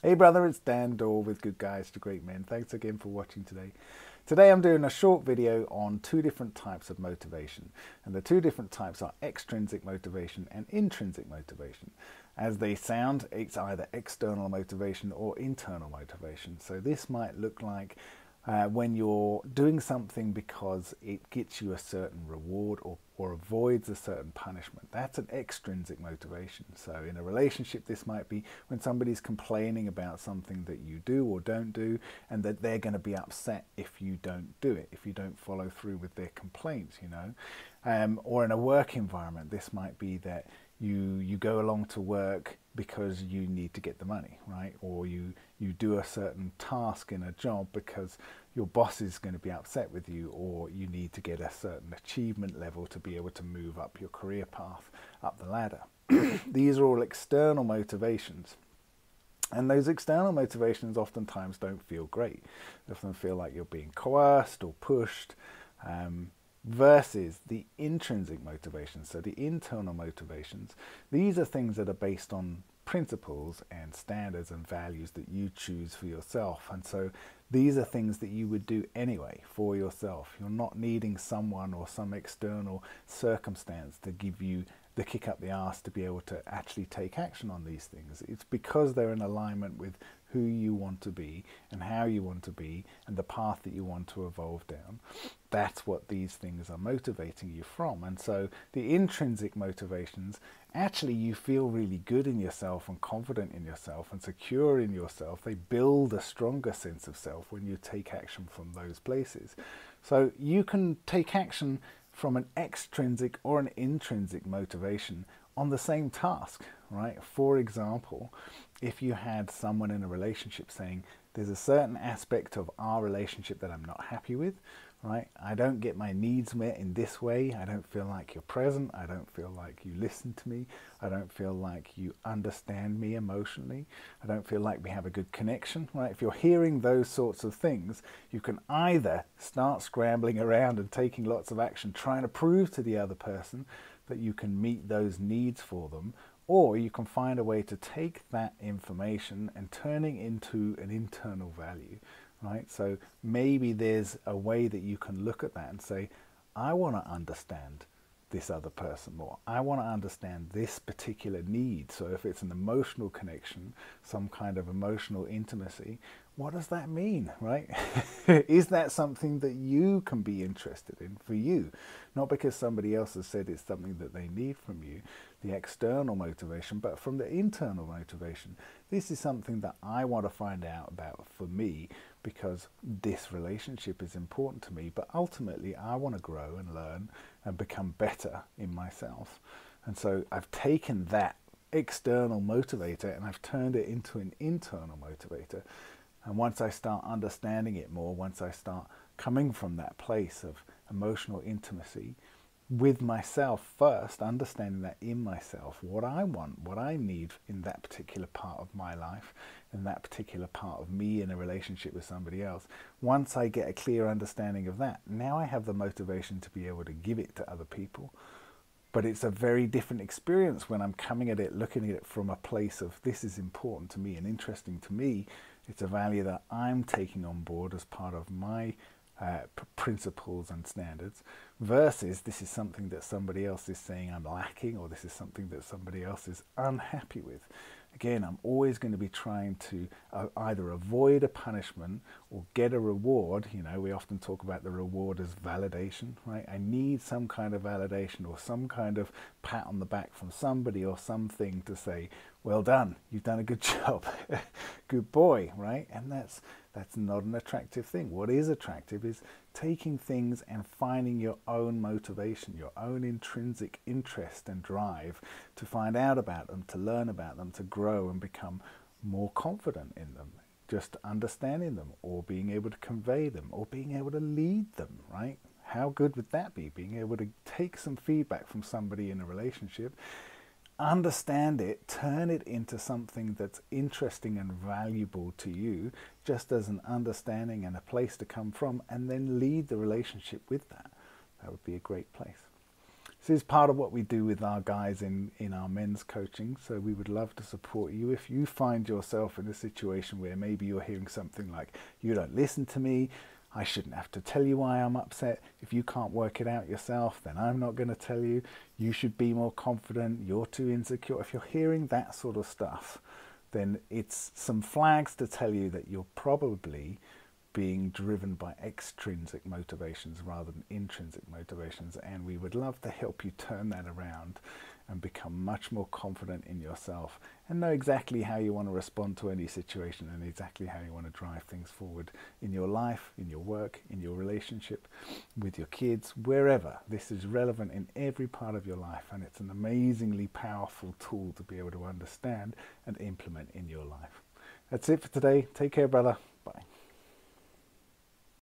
Hey brother, it's Dan Dorr with Good Guys to Great Men. Thanks again for watching today. Today I'm doing a short video on two different types of motivation. And the two different types are extrinsic motivation and intrinsic motivation. As they sound, it's either external motivation or internal motivation. So this might look like when you're doing something because it gets you a certain reward or avoids a certain punishment. That's an extrinsic motivation. So in a relationship, this might be when somebody's complaining about something that you do or don't do, and that they're going to be upset if you don't do it, if you don't follow through with their complaints, you know. Or in a work environment, this might be that you go along to work because you need to get the money, right? Or you do a certain task in a job because your boss is going to be upset with you, or you need to get a certain achievement level to be able to move up your career path, up the ladder. These are all external motivations. And those external motivations oftentimes don't feel great. They often feel like you're being coerced or pushed, versus the intrinsic motivations. So the internal motivations, these are things that are based on principles and standards and values that you choose for yourself. And so these are things that you would do anyway for yourself. You're not needing someone or some external circumstance to give you the kick up the arse to be able to actually take action on these things. It's because they're in alignment with who you want to be and how you want to be and the path that you want to evolve down. That's what these things are motivating you from. And so the intrinsic motivations, actually you feel really good in yourself and confident in yourself and secure in yourself. They build a stronger sense of self when you take action from those places. So you can take action from an extrinsic or an intrinsic motivation on the same task, right? For example, if you had someone in a relationship saying, there's a certain aspect of our relationship that I'm not happy with, right? I don't get my needs met in this way. I don't feel like you're present. I don't feel like you listen to me. I don't feel like you understand me emotionally. I don't feel like we have a good connection, right? If you're hearing those sorts of things, you can either start scrambling around and taking lots of action, trying to prove to the other person that you can meet those needs for them, or you can find a way to take that information and turning into an internal value, right? So maybe there's a way that you can look at that and say, I want to understand this other person more. I want to understand this particular need. So if it's an emotional connection, some kind of emotional intimacy, what does that mean, right? Is that something that you can be interested in for you? Not because somebody else has said it's something that they need from you, the external motivation, but from the internal motivation. This is something that I want to find out about for me because this relationship is important to me, but ultimately I want to grow and learn and become better in myself. And so I've taken that external motivator and I've turned it into an internal motivator. And once I start understanding it more, once I start coming from that place of emotional intimacy with myself first, understanding that in myself, what I want, what I need in that particular part of my life, in that particular part of me in a relationship with somebody else, once I get a clear understanding of that, now I have the motivation to be able to give it to other people. But it's a very different experience when I'm coming at it, looking at it from a place of this is important to me and interesting to me. It's a value that I'm taking on board as part of my principles and standards, versus this is something that somebody else is saying I'm lacking, or this is something that somebody else is unhappy with. Again, I'm always going to be trying to either avoid a punishment or get a reward. You know, we often talk about the reward as validation, right? I need some kind of validation or some kind of pat on the back from somebody or something to say, well done, you've done a good job, good boy, right? And that's not an attractive thing. What is attractive is taking things and finding your own motivation, your own intrinsic interest and drive to find out about them, to learn about them, to grow and become more confident in them, just understanding them or being able to convey them or being able to lead them, right? How good would that be? Being able to take some feedback from somebody in a relationship, understand it, turn it into something that's interesting and valuable to you, just as an understanding and a place to come from, and then lead the relationship with that. That would be a great place. This is part of what we do with our guys in our men's coaching, so we would love to support you. If you find yourself in a situation where maybe you're hearing something like, you don't listen to me, I shouldn't have to tell you why I'm upset. If you can't work it out yourself, then I'm not going to tell you. You should be more confident. You're too insecure. If you're hearing that sort of stuff, then it's some flags to tell you that you're probably being driven by extrinsic motivations rather than intrinsic motivations, and we would love to help you turn that around and become much more confident in yourself and know exactly how you want to respond to any situation and exactly how you want to drive things forward in your life, in your work, in your relationship, with your kids, wherever. This is relevant in every part of your life, and it's an amazingly powerful tool to be able to understand and implement in your life. That's it for today. Take care, brother. Bye.